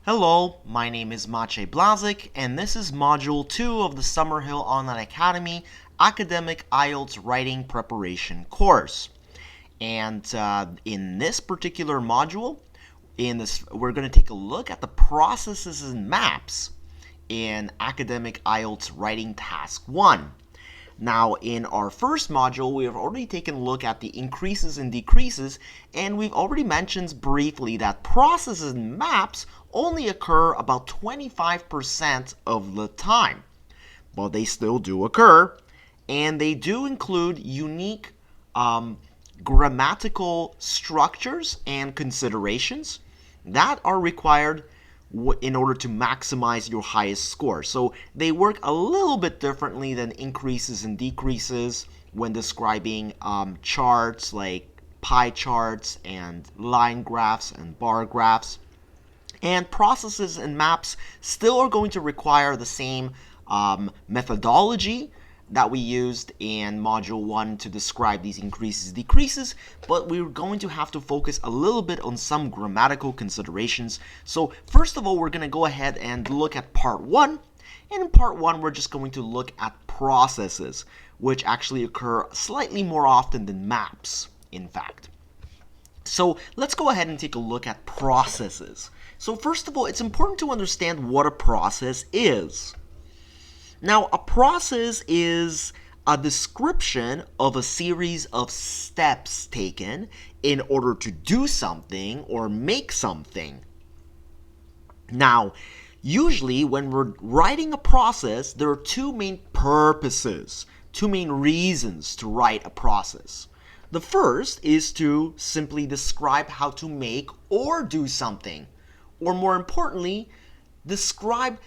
Hello, my name is Maciej Blaszyk, and this is Module 2 of the Summerhill Online Academy Academic IELTS Writing Preparation course. And in this particular module, we're going to take a look at the processes and maps in Academic IELTS Writing Task 1. Now, in our first module, we have already taken a look at the increases and decreases, and we've already mentioned briefly that processes and maps only occur about 25% of the time. But they still do occur, and they do include unique grammatical structures and considerations that are required in order to maximize your highest score. So they work a little bit differently than increases and decreases when describing charts like pie charts and line graphs and bar graphs. And processes and maps still are going to require the same methodology that we used in Module 1 to describe these increases and decreases, but we're going to have to focus a little bit on some grammatical considerations. So first of all, we're going to go ahead and look at Part 1. And in Part 1, we're just going to look at processes, which actually occur slightly more often than maps, in fact. So let's go ahead and take a look at processes. So first of all, it's important to understand what a process is. Now, a process is a description of a series of steps taken in order to do something or make something. Now, usually when we're writing a process, there are two main purposes, two main reasons to write a process. The first is to simply describe how to make or do something, or more importantly, describe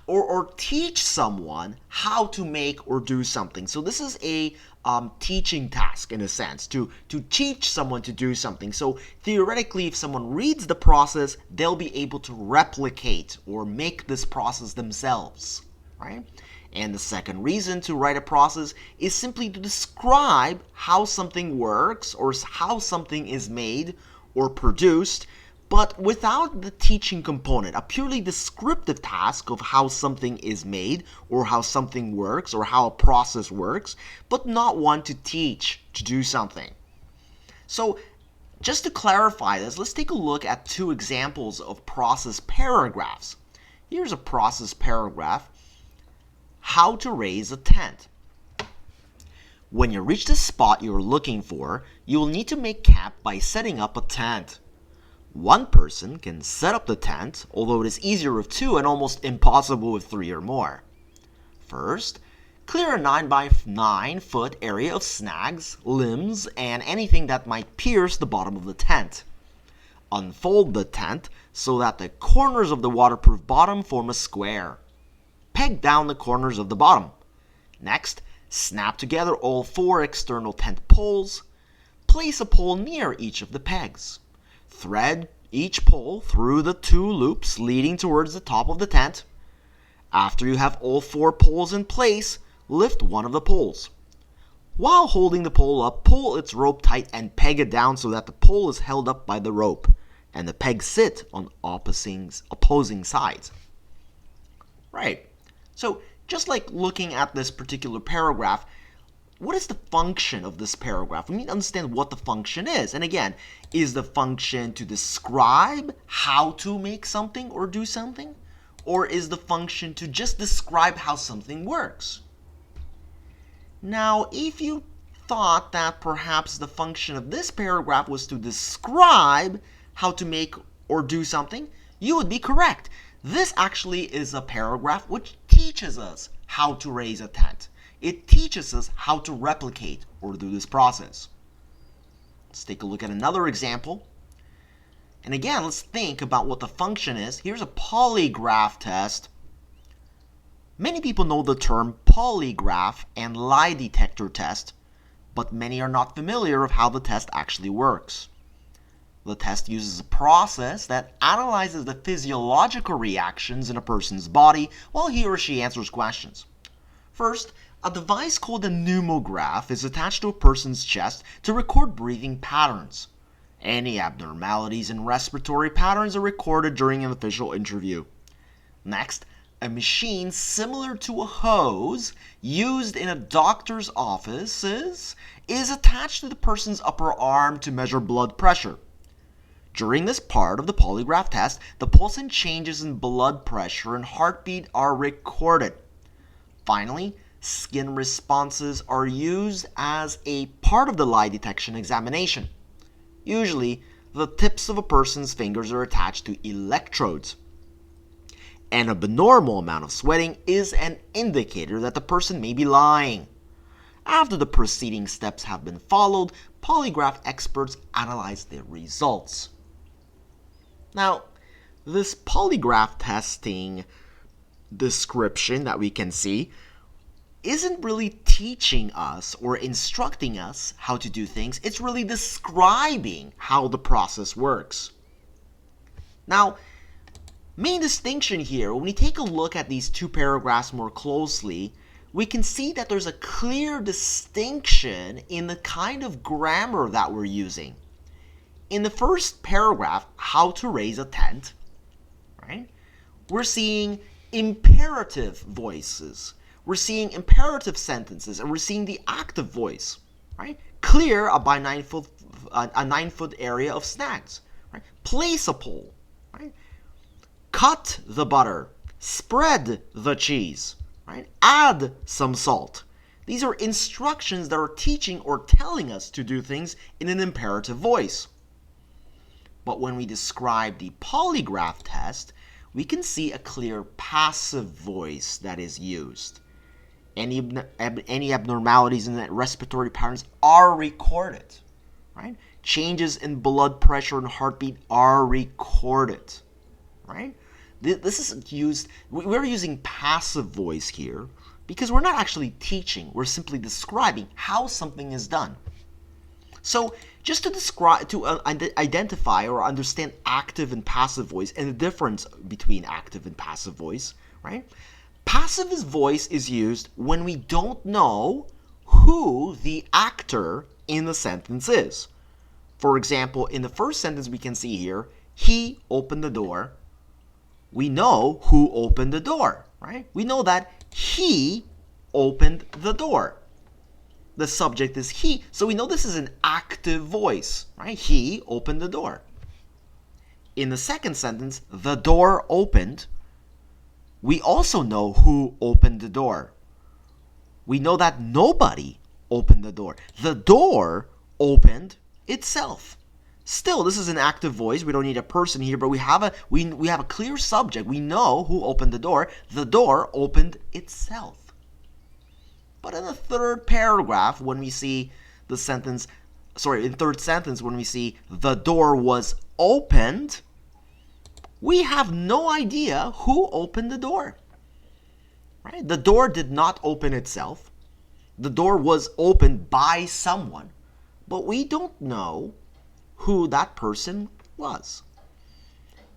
or teach someone how to make or do something. So this is a teaching task in a sense, to teach someone to do something. So theoretically, if someone reads the process, they'll be able to replicate or make this process themselves, right? And the second reason to write a process is simply to describe how something works or how something is made or produced, but without the teaching component, a purely descriptive task of how something is made or how something works or how a process works, but not one to teach to do something. So just to clarify this, let's take a look at two examples of process paragraphs. Here's a process paragraph: how to raise a tent. When you reach the spot you're looking for, you will need to make camp by setting up a tent. One person can set up the tent, although it is easier with two and almost impossible with three or more. First, clear a 9 by 9 foot area of snags, limbs, and anything that might pierce the bottom of the tent. Unfold the tent so that the corners of the waterproof bottom form a square. Peg down the corners of the bottom. Next, snap together all 4 external tent poles. Place a pole near each of the pegs. Thread each pole through the 2 loops leading towards the top of the tent. After you have all 4 poles in place, lift one of the poles. While holding the pole up, pull its rope tight and peg it down so that the pole is held up by the rope and the pegs sit on opposing sides. Right. So just like looking at this particular paragraph, what is the function of this paragraph? We need to understand what the function is. And again, is the function to describe how to make something or do something? Or is the function to just describe how something works? Now, if you thought that perhaps the function of this paragraph was to describe how to make or do something, you would be correct. This actually is a paragraph which teaches us how to raise a tent. It teaches us how to replicate or do this process. Let's take a look at another example. And again, let's think about what the function is. Here's a polygraph test. Many people know the term polygraph and lie detector test, but many are not familiar with how the test actually works. The test uses a process that analyzes the physiological reactions in a person's body while he or she answers questions. First, a device called a pneumograph is attached to a person's chest to record breathing patterns. Any abnormalities in respiratory patterns are recorded during an official interview. Next, a machine similar to a hose used in a doctor's office is attached to the person's upper arm to measure blood pressure. During this part of the polygraph test, the pulse and changes in blood pressure and heartbeat are recorded. Finally, skin responses are used as a part of the lie detection examination. Usually, the tips of a person's fingers are attached to electrodes. An abnormal amount of sweating is an indicator that the person may be lying. After the preceding steps have been followed, polygraph experts analyze the results. Now, this polygraph testing description that we can see isn't really teaching us or instructing us how to do things. It's really describing how the process works. Now, main distinction here, when we take a look at these two paragraphs more closely, we can see that there's a clear distinction in the kind of grammar that we're using. In the first paragraph, how to raise a tent, right? We're seeing imperative voices. We're seeing imperative sentences, and we're seeing the active voice, right? Clear a 9-foot area of snacks, right? Place a pole, right? Cut the butter, spread the cheese, right? Add some salt. These are instructions that are teaching or telling us to do things in an imperative voice. But when we describe the polygraph test, we can see a clear passive voice that is used. Any abnormalities in the respiratory patterns are recorded, right? Changes in blood pressure and heartbeat are recorded, right? This is used, we're using passive voice here because we're not actually teaching, we're simply describing how something is done. So just to describe, to identify or understand active and passive voice and the difference between active and passive voice, right? Passive voice is used when we don't know who the actor in the sentence is. For example, in the first sentence we can see here, he opened the door. We know who opened the door, right? We know that he opened the door. The subject is he, so we know this is an active voice, right? He opened the door. In the second sentence, the door opened. We also know who opened the door. We know that nobody opened the door. The door opened itself. Still, this is an active voice. We don't need a person here, but we have a clear subject. We know who opened the door. The door opened itself. But in the third paragraph, when we see the sentence, in third sentence, when we see the door was opened, we have no idea who opened the door, right? The door did not open itself. The door was opened by someone, but we don't know who that person was.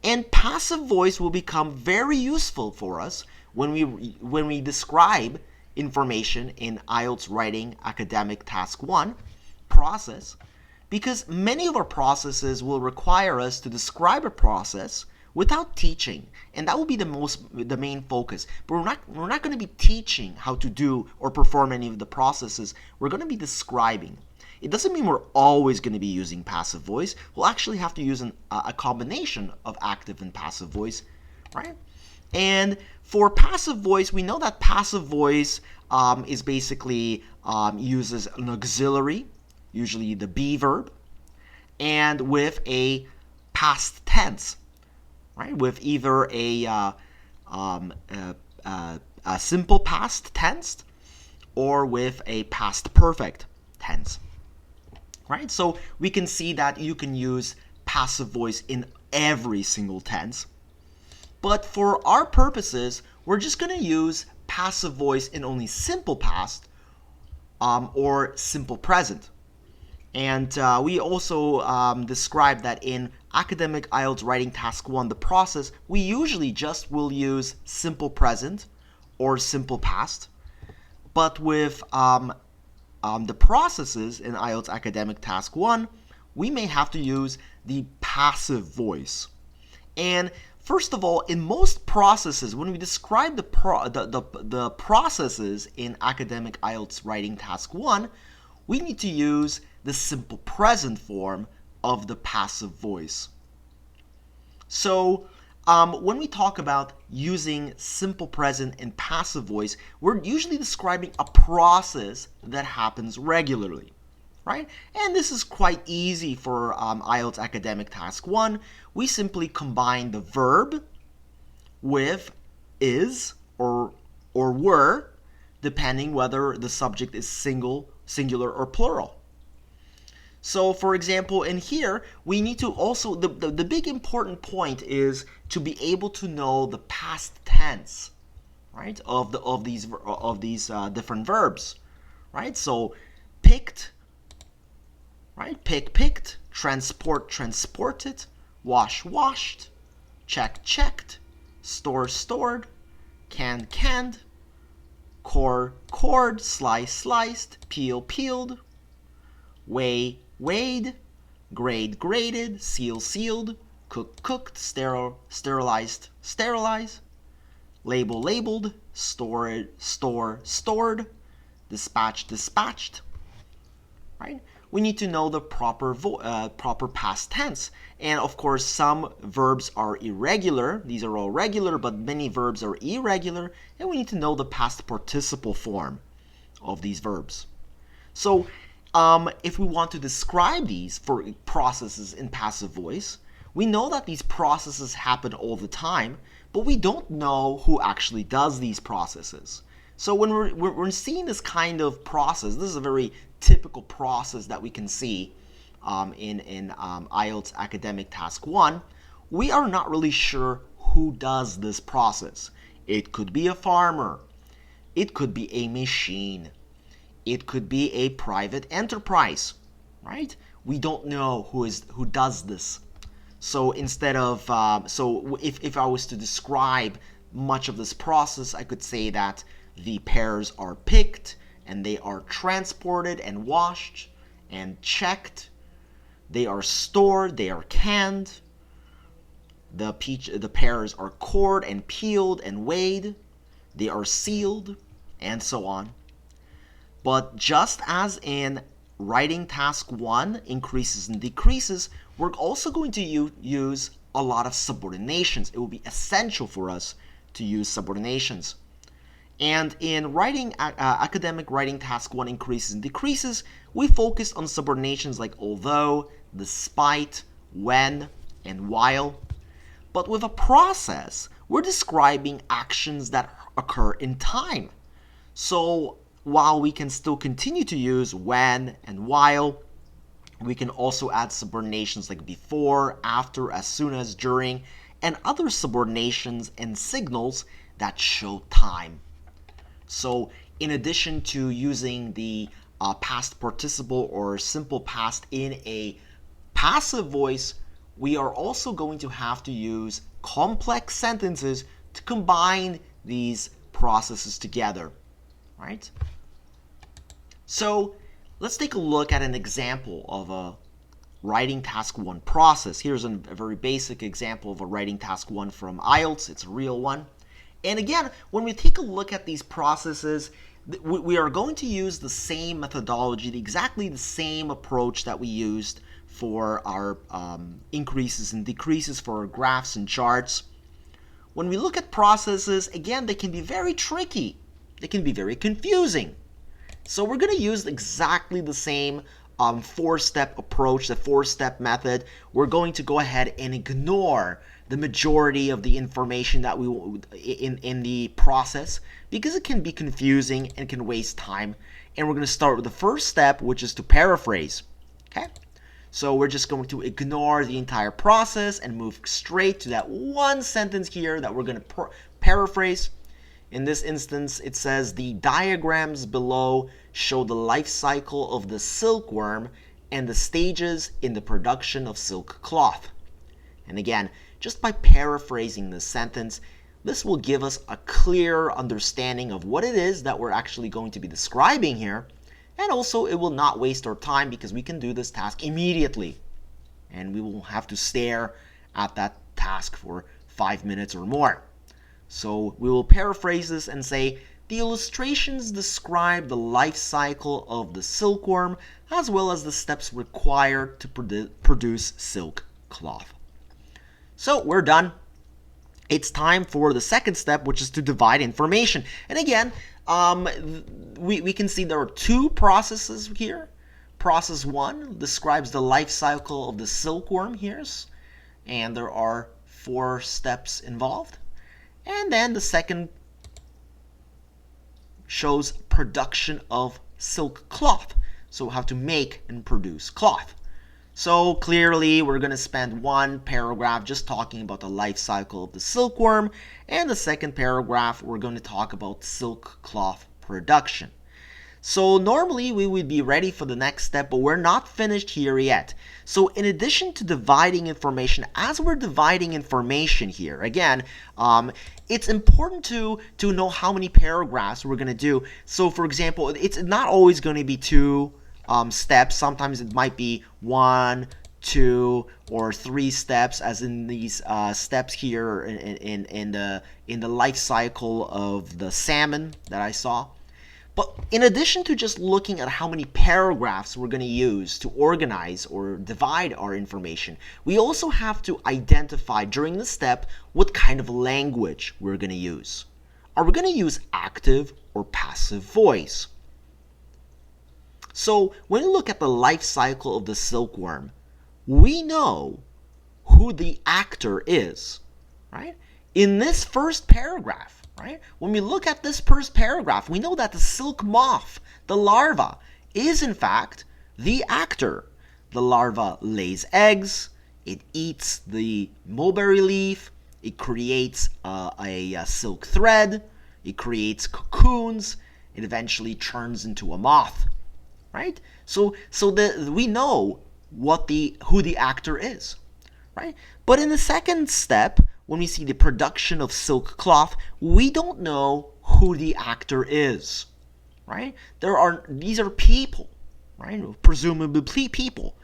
And passive voice will become very useful for us when we describe information in IELTS Writing Academic Task 1 process, because many of our processes will require us to describe a process without teaching, and that will be the main focus. But we're not going to be teaching how to do or perform any of the processes. We're going to be describing. It doesn't mean we're always going to be using passive voice. We'll actually have to use a combination of active and passive voice, right? And for passive voice, we know that passive voice is basically uses an auxiliary, usually the be verb, and with a past tense, right? With either a simple past tense or with a past perfect tense, right? So we can see that you can use passive voice in every single tense. But for our purposes, we're just going to use passive voice in only simple past or simple present. And we also described that in Academic IELTS Writing Task 1, the process, we usually just will use simple present or simple past. But with the processes in IELTS Academic Task 1, we may have to use the passive voice. And first of all, in most processes, when we describe the processes in academic IELTS writing task 1, we need to use the simple present form of the passive voice. So when we talk about using simple present and passive voice, we're usually describing a process that happens regularly, right? And this is quite easy for IELTS Academic Task 1. We simply combine the verb with is or were, depending whether the subject is singular, or plural. So, for example, in here, we need to also, the big important point is to be able to know the past tense, right, of these different verbs, right? So, picked, right? Picked, transport, transported, wash, washed, checked, stored, canned, cored, sliced, peeled, weighed, graded, sealed, cooked, sterilized, labeled, stored, dispatched, right? We need to know the proper past tense. And of course, some verbs are irregular. These are all regular, but many verbs are irregular. And we need to know the past participle form of these verbs. So if we want to describe these for processes in passive voice, we know that these processes happen all the time, but we don't know who actually does these processes. So when we're seeing this kind of process, this is a very typical process that we can see in IELTS Academic Task 1, we are not really sure who does this process. It could be a farmer. It could be a machine. It could be a private enterprise, right? We don't know who does this. So instead of, if I was to describe much of this process, I could say that the pears are picked, and they are transported and washed and checked. They are stored, they are canned. The pears are cored and peeled and weighed. They are sealed, and so on. But just as in writing task 1, increases and decreases, we're also going to use a lot of subordinations. It will be essential for us to use subordinations. And in writing academic writing task 1, increases and decreases, we focused on subordinations like although, despite, when, and while. But with a process, we're describing actions that occur in time. So while we can still continue to use when and while, we can also add subordinations like before, after, as soon as, during, and other subordinations and signals that show time. So in addition to using the past participle or simple past in a passive voice, we are also going to have to use complex sentences to combine these processes together, right? So let's take a look at an example of a writing task 1 process. Here's a very basic example of a writing task 1 from IELTS. It's a real one. And again, when we take a look at these processes, we are going to use the same methodology, exactly the same approach that we used for our increases and decreases for our graphs and charts. When we look at processes, again, they can be very tricky. They can be very confusing. So we're going to use exactly the same 4-step approach, the 4-step method. We're going to go ahead and ignore the majority of the information that we in the process because it can be confusing and can waste time. And we're going to start with the first step, which is to paraphrase. Okay? So we're just going to ignore the entire process and move straight to that one sentence here that we're going to paraphrase. In this instance, it says the diagrams below show the life cycle of the silkworm and the stages in the production of silk cloth. And again, just by paraphrasing this sentence, this will give us a clear understanding of what it is that we're actually going to be describing here. And also, it will not waste our time because we can do this task immediately. And we will have to stare at that task for 5 minutes or more. So we will paraphrase this and say, the illustrations describe the life cycle of the silkworm as well as the steps required to produce silk cloth. So we're done. It's time for the second step, which is to divide information. And again, we can see there are two processes here. Process 1 describes the life cycle of the silkworm here, and there are 4 steps involved. And then the second shows production of silk cloth, so how to make and produce cloth. So clearly we're going to spend one paragraph just talking about the life cycle of the silkworm, and the second paragraph we're going to talk about silk cloth production. So normally we would be ready for the next step, but we're not finished here yet. So in addition to dividing information, as we're dividing information here, again, it's important to know how many paragraphs we're going to do. So for example, it's not always going to be 2 steps. Sometimes it might be 1, 2, or 3 steps, as in these steps here in the life cycle of the salmon that I saw. But in addition to just looking at how many paragraphs we're going to use to organize or divide our information, we also have to identify during this step what kind of language we're going to use. Are we going to use active or passive voice? So when we look at the life cycle of the silkworm, we know who the actor is, right? In this first paragraph, right? When we look at this first paragraph, we know that the silk moth, the larva, is in fact the actor. The larva lays eggs, it eats the mulberry leaf, it creates a silk thread, it creates cocoons, it eventually turns into a moth, right? So we know who the actor is, right? But in the second step, when we see the production of silk cloth, we don't know who the actor is, right? These are people, right? Presumably people.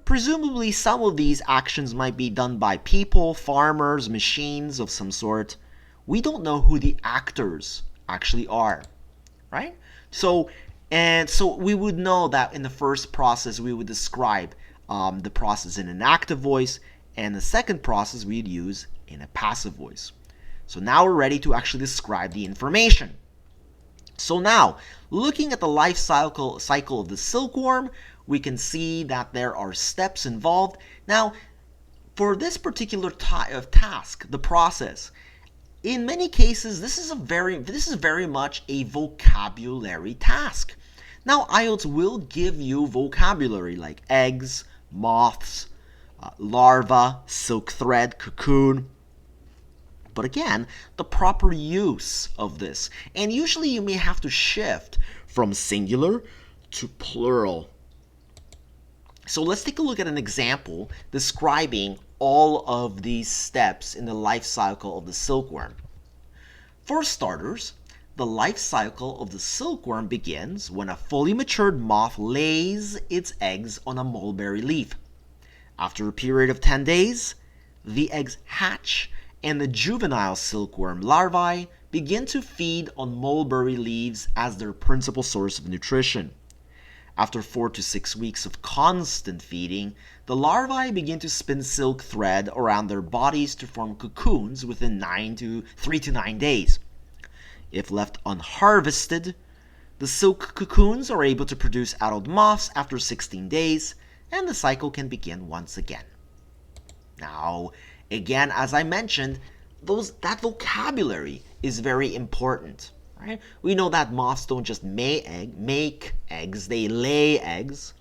Presumably some of these actions might be done by people, farmers, machines of some sort. We don't know who the actors actually are, right? So we would know that in the first process we would describe the process in an active voice, and the second process we'd use in a passive voice. So now we're ready to actually describe the information. So now, looking at the life cycle of the silkworm, we can see that there are steps involved. Now, for this particular type of task, the process, in many cases, this is very much a vocabulary task. Now, IELTS will give you vocabulary like eggs, moths, larva, silk thread, cocoon. But again, the proper use of this. And usually you may have to shift from singular to plural. So let's take a look at an example describing all of these steps in the life cycle of the silkworm. For starters, the life cycle of the silkworm begins when a fully matured moth lays its eggs on a mulberry leaf. After a period of 10 days, the eggs hatch and the juvenile silkworm larvae begin to feed on mulberry leaves as their principal source of nutrition. After 4 to 6 weeks of constant feeding, the larvae begin to spin silk thread around their bodies to form cocoons within 3 to 9 days. If left unharvested, the silk cocoons are able to produce adult moths after 16 days, and the cycle can begin once again. Now, again, as I mentioned, that vocabulary is very important, right? We know that moths don't just make eggs, they lay eggs.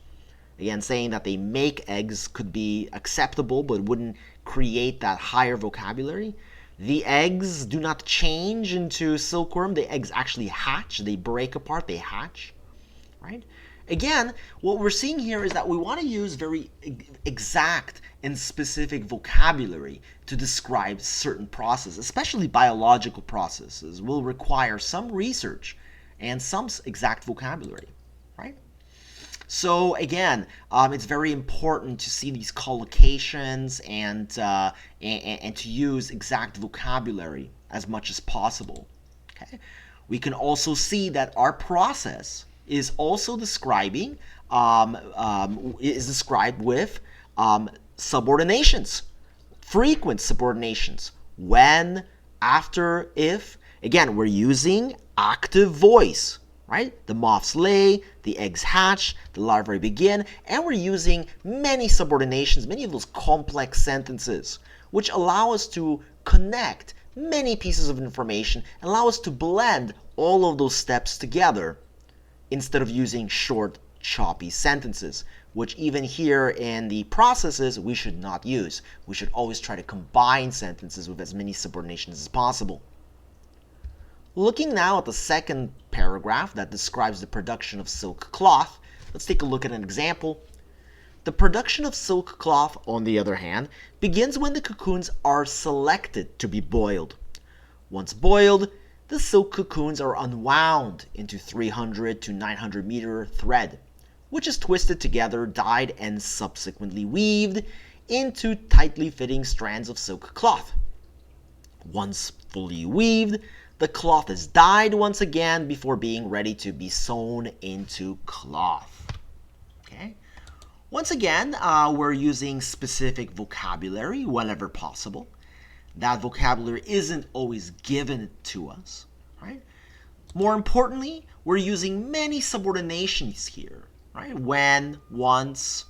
Again, saying that they make eggs could be acceptable, but wouldn't create that higher vocabulary. The eggs do not change into silkworm. The eggs actually hatch. They break apart. They hatch, right? Again, what we're seeing here is that we want to use very exact and specific vocabulary to describe certain processes, especially biological processes will require some research and some exact vocabulary, right? So again, it's very important to see these collocations and to use exact vocabulary as much as possible. Okay? We can also see that our process is also described with subordinations, frequent subordinations. When, after, if. Again, we're using active voice, right? The moths lay, the eggs hatch, the larvae begin, and we're using many subordinations, many of those complex sentences, which allow us to connect many pieces of information, and allow us to blend all of those steps together instead of using short, choppy sentences, which even here in the processes we should not use. We should always try to combine sentences with as many subordinations as possible. Looking now at the second paragraph that describes the production of silk cloth, let's take a look at an example. The production of silk cloth, on the other hand, begins when the cocoons are selected to be boiled. Once boiled, the silk cocoons are unwound into 300 to 900 meter thread, which is twisted together, dyed, and subsequently weaved into tightly fitting strands of silk cloth. Once fully weaved, the cloth is dyed once again before being ready to be sewn into cloth. Okay? Once again, we're using specific vocabulary whenever possible. That vocabulary isn't always given to us, right? More importantly, we're using many subordinations here, right? When, once,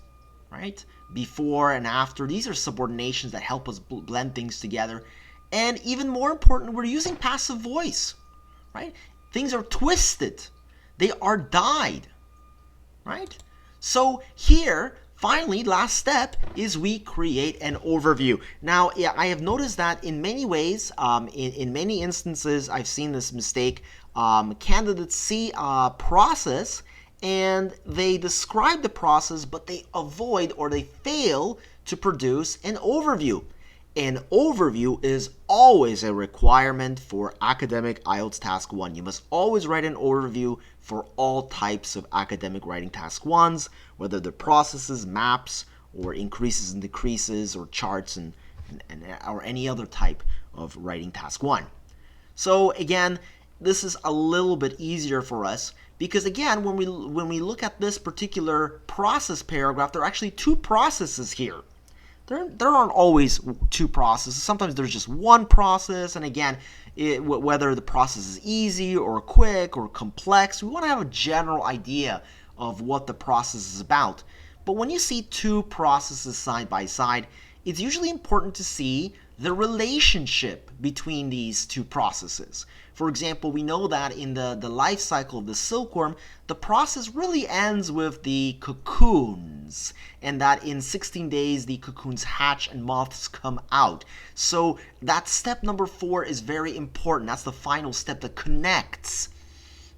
right? Before and after. These are subordinations that help us blend things together. And even more important, we're using passive voice, right? Things are twisted. They are dyed, right? So here, finally, last step is we create an overview. Now, I have noticed that in many ways, in many instances, I've seen this mistake. Candidates see a process and they describe the process, but they avoid or they fail to produce an overview. An overview is always a requirement for academic IELTS Task 1. You must always write an overview for all types of academic writing Task 1s, whether they're processes, maps, or increases and decreases, or charts, or any other type of writing Task 1. So again, this is a little bit easier for us because again, when we look at this particular process paragraph, there are actually two processes here. There aren't always two processes. Sometimes there's just one process. And again, whether the process is easy or quick or complex, we want to have a general idea of what the process is about. But when you see two processes side by side, it's usually important to see the relationship between these two processes. For example, we know that in the life cycle of the silkworm, the process really ends with the cocoons, and that in 16 days the cocoons hatch and moths come out. So that step number 4 is very important. That's the final step that connects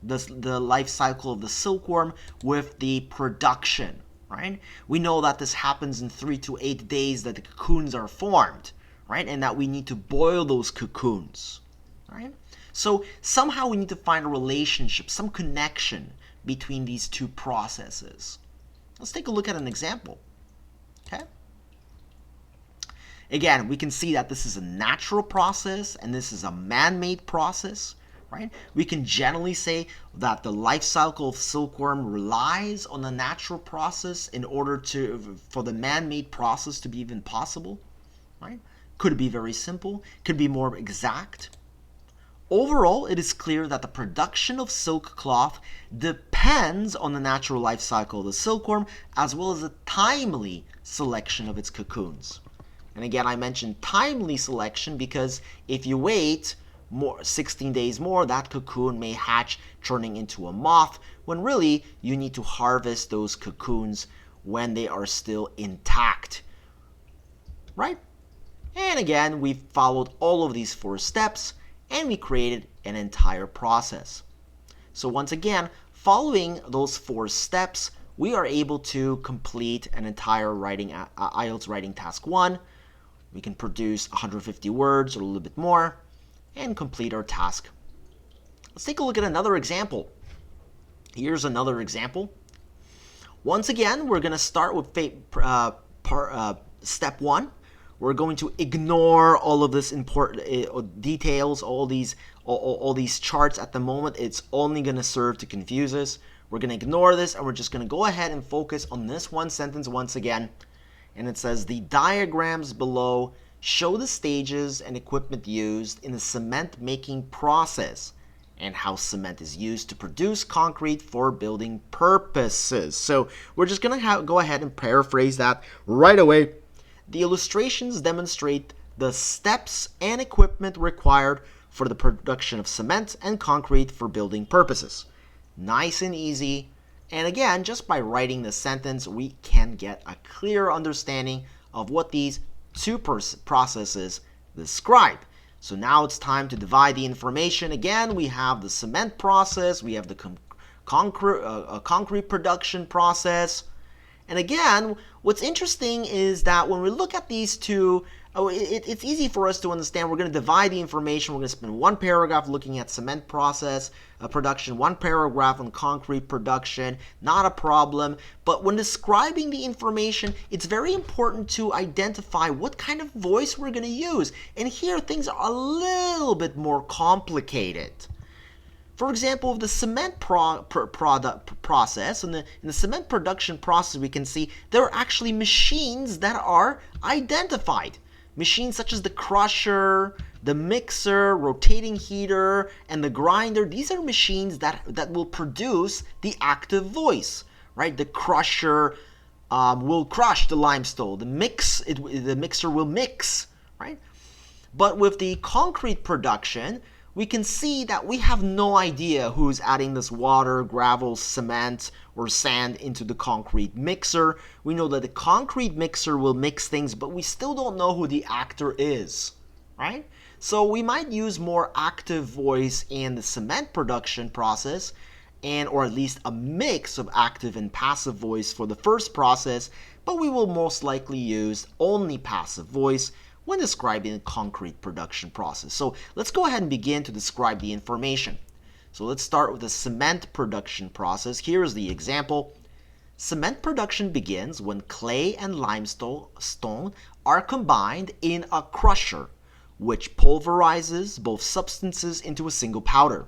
the life cycle of the silkworm with the production, right? We know that this happens in 3 to 8 days that the cocoons are formed, right? And that we need to boil those cocoons, right? So somehow we need to find a relationship, some connection between these two processes. Let's take a look at an example, okay? Again, we can see that this is a natural process and this is a man-made process, right? We can generally say that the life cycle of silkworm relies on the natural process in order for the man-made process to be even possible, right? Could be very simple, could be more exact. Overall, it is clear that the production of silk cloth depends on the natural life cycle of the silkworm as well as the timely selection of its cocoons. And again, I mentioned timely selection because if you wait 16 days more, that cocoon may hatch, turning into a moth, when really you need to harvest those cocoons when they are still intact, right? And again, we've followed all of these 4 steps and we created an entire process. So once again, following those 4 steps, we are able to complete an entire IELTS writing task 1. We can produce 150 words or a little bit more and complete our task. Let's take a look at another example. Here's another example. Once again, we're going to start with step 1. We're going to ignore all of this important details, all these charts at the moment. It's only going to serve to confuse us. We're going to ignore this, and we're just going to go ahead and focus on this one sentence once again. And it says, the diagrams below show the stages and equipment used in the cement making process and how cement is used to produce concrete for building purposes. So we're just going to go ahead and paraphrase that right away. The illustrations demonstrate the steps and equipment required for the production of cement and concrete for building purposes. Nice and easy. And again, just by writing the sentence, we can get a clear understanding of what these two processes describe. So now it's time to divide the information. Again, we have the cement process, we have the concrete production process. And again, what's interesting is that when we look at these two, it's easy for us to understand. We're going to divide the information. We're going to spend one paragraph looking at cement process production, one paragraph on concrete production. Not a problem. But when describing the information, it's very important to identify what kind of voice we're going to use. And here, things are a little bit more complicated. For example, the cement process, in the cement production process, we can see there are actually machines that are identified. Machines such as the crusher, the mixer, rotating heater, and the grinder. These are machines that will produce the active voice, right? The crusher will crush the limestone. The mixer will mix, right? But with the concrete production, we can see that we have no idea who's adding this water, gravel, cement, or sand into the concrete mixer. We know that the concrete mixer will mix things, but we still don't know who the actor is, right? So we might use more active voice in the cement production process, or at least a mix of active and passive voice for the first process, but we will most likely use only passive voice when describing the concrete production process. So let's go ahead and begin to describe the information. So let's start with the cement production process. Here is the example. Cement production begins when clay and limestone are combined in a crusher, which pulverizes both substances into a single powder.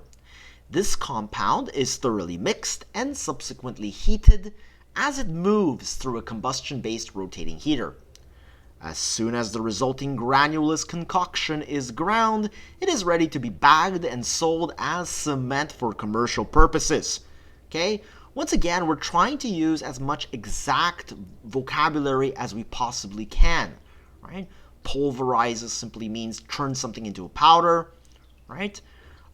This compound is thoroughly mixed and subsequently heated as it moves through a combustion-based rotating heater. As soon as the resulting granulous concoction is ground, it is ready to be bagged and sold as cement for commercial purposes. Okay? Once again, we're trying to use as much exact vocabulary as we possibly can, right? Pulverizes simply means turn something into a powder, right?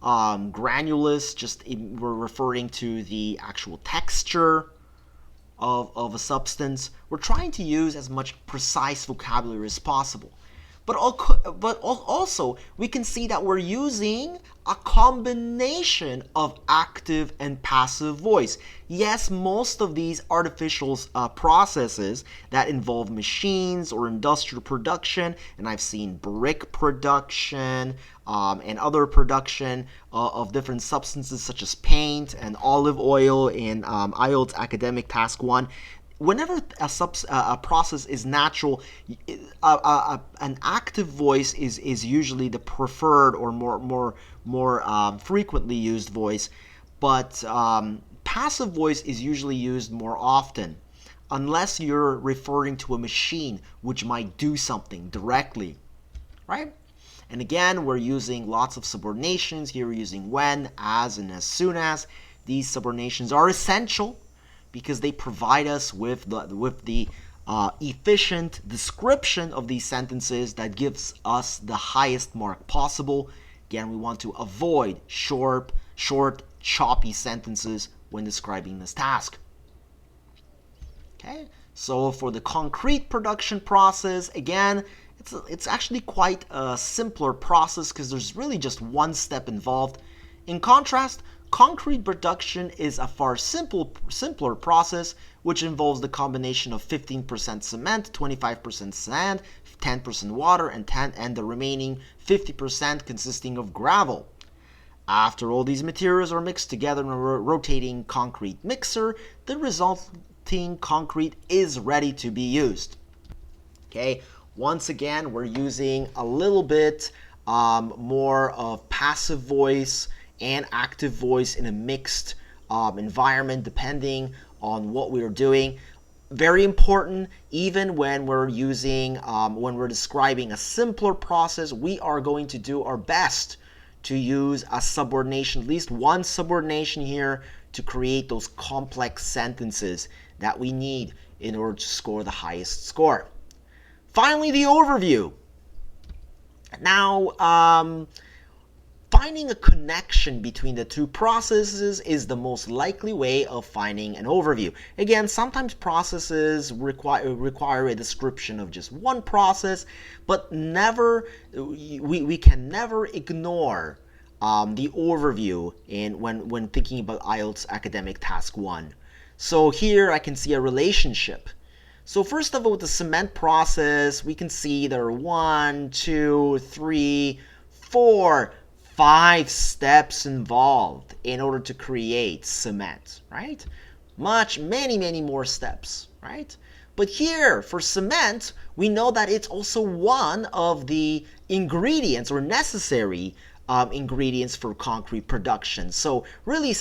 Granulous, we're referring to the actual texture of a substance. We're trying to use as much precise vocabulary as possible. But also, we can see that we're using a combination of active and passive voice. Yes, most of these artificial processes that involve machines or industrial production, and I've seen brick production and other production of different substances such as paint and olive oil in IELTS Academic Task 1. Whenever a process is natural, an active voice is usually the preferred or more frequently used voice, but passive voice is usually used more often, unless you're referring to a machine which might do something directly, right? And again, we're using lots of subordinations. Here we're using when, as, and as soon as. These subordinations are essential because they provide us with the efficient description of these sentences that gives us the highest mark possible. Again, we want to avoid short, choppy sentences when describing this task. Okay, so for the concrete production process, again, it's actually quite a simpler process because there's really just one step involved. In contrast, concrete production is a far simpler process, which involves the combination of 15% cement, 25% sand, 10% water, and the remaining 50% consisting of gravel. After all these materials are mixed together in a rotating concrete mixer, the everything concrete is ready to be used. Okay, once again, we're using a little bit more of passive voice and active voice in a mixed environment depending on what we're doing. Very important, even when we're using, when we're describing a simpler process, we are going to do our best to use a subordination, at least one subordination here, to create those complex sentences that we need in order to score the highest score. Finally, the overview. Now, finding a connection between the two processes is the most likely way of finding an overview. Again, sometimes processes require a description of just one process, but never we can never ignore the overview when thinking about IELTS Academic Task 1. So here I can see a relationship. So first of all, with the cement process, we can see there are 1, 2, 3, 4, 5 steps involved in order to create cement, right? Many more steps, right? But here, for cement, we know that it's also one of the ingredients or necessary ingredients for concrete production. So really,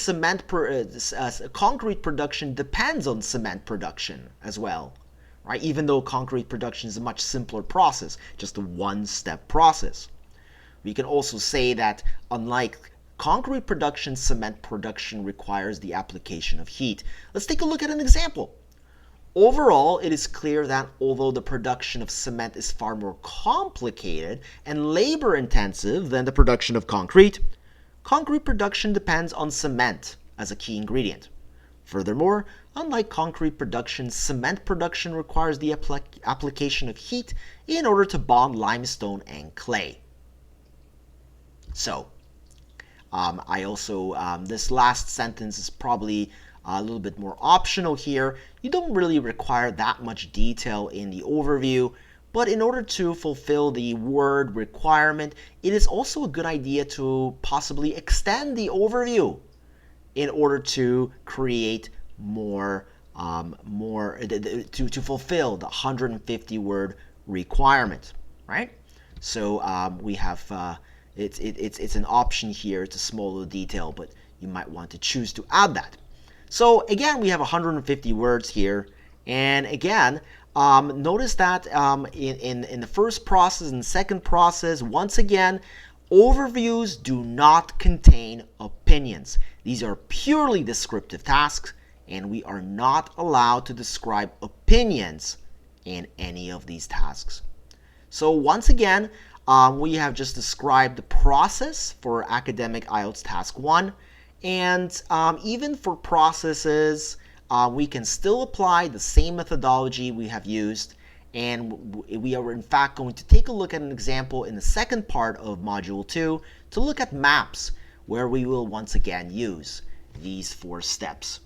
concrete production depends on cement production as well. Right? Even though concrete production is a much simpler process, just a one-step process. We can also say that unlike concrete production, cement production requires the application of heat. Let's take a look at an example. Overall, it is clear that although the production of cement is far more complicated and labor-intensive than the production of concrete, concrete production depends on cement as a key ingredient. Furthermore, unlike concrete production, cement production requires the application of heat in order to bond limestone and clay. So, this last sentence is probably a little bit more optional here. You don't really require that much detail in the overview, but in order to fulfill the word requirement, it is also a good idea to possibly extend the overview in order to create to fulfill the 150-word requirement, right? So we have it's an option here. It's a smaller detail, but you might want to choose to add that. So again, we have 150 words here, and again, notice that in the first process and second process, once again, overviews do not contain opinions. These are purely descriptive tasks, and we are not allowed to describe opinions in any of these tasks. So once again, we have just described the process for Academic IELTS Task 1, and even for processes, we can still apply the same methodology we have used, and we are in fact going to take a look at an example in the second part of Module 2 to look at maps, where we will once again use these 4 steps.